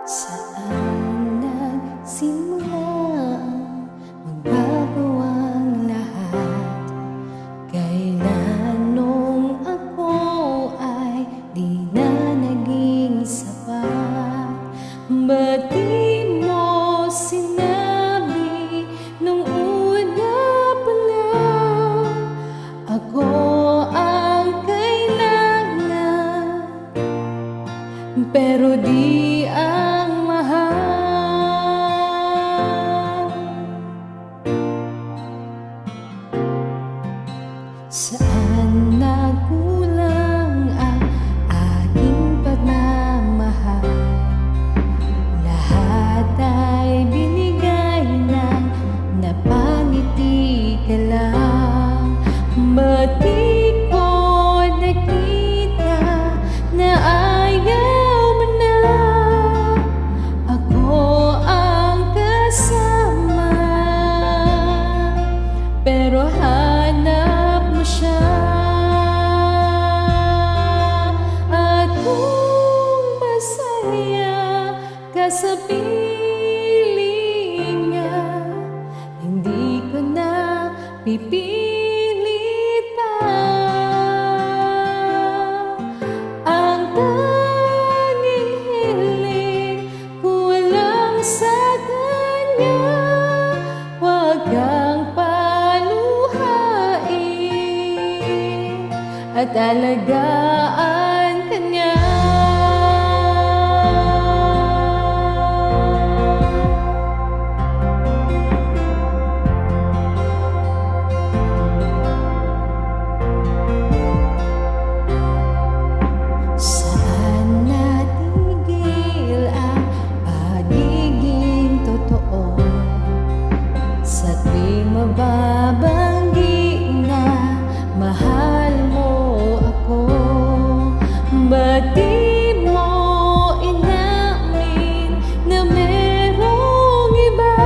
Saan nagsimula ang magbago ang lahat? Kailan nung ako ay di na naging sapat? Ba't di mo sinabi nung una pa lang ako ang kailangan, pero di ang mahal? Saan nagkulang ang aking pagmamahal? Lahat ay binigay ng napangiti ka lang. Ba't di ko nakita na ayaw mo na ako ang kasama? Pero hanap mo siya, at kung masaya ka sa piling niya, hindi ko na pipilit pa. Ang tanging hiling ko lang sa kanya, huwag kang paluhain at alagaan ka niya. Saan natigil ang pagiging totoo? Sa tuwing mababanggi na mahal mo ako, ba't di mo inamin na merong iba?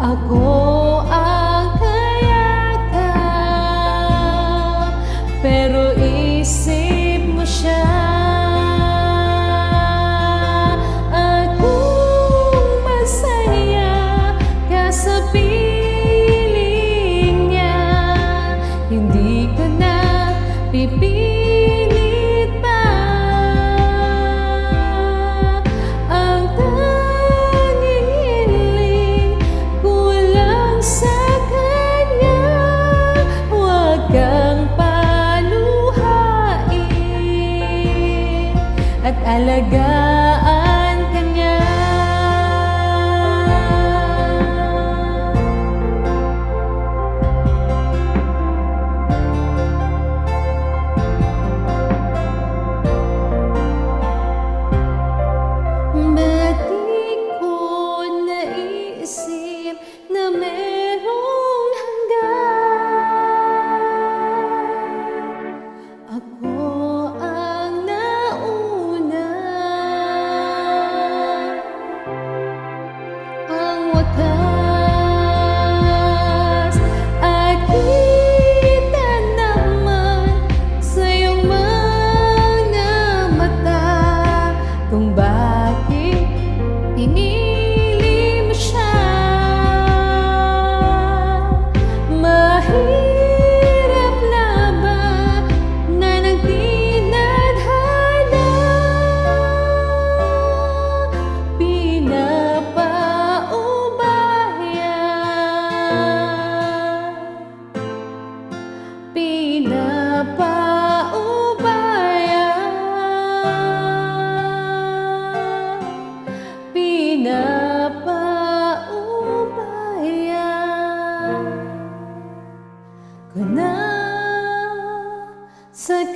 Ako ang kayakap, pero isip mo siya. At kung masaya ka sa piling niya, hindi ko na pipilit pa. Ang tanging hiling ko lang sa kanya, huwag kang paluhain at alagaan ka niya. Ba't di ko naisip na merong hanggan? Ako ang nauna, ang wakas ay kita naman sa iyong mga mata, kung bakit pinili mo siya. Mahirap na ba na nagtinadhana? Pinapaubaya, pinapaubaya ko na sa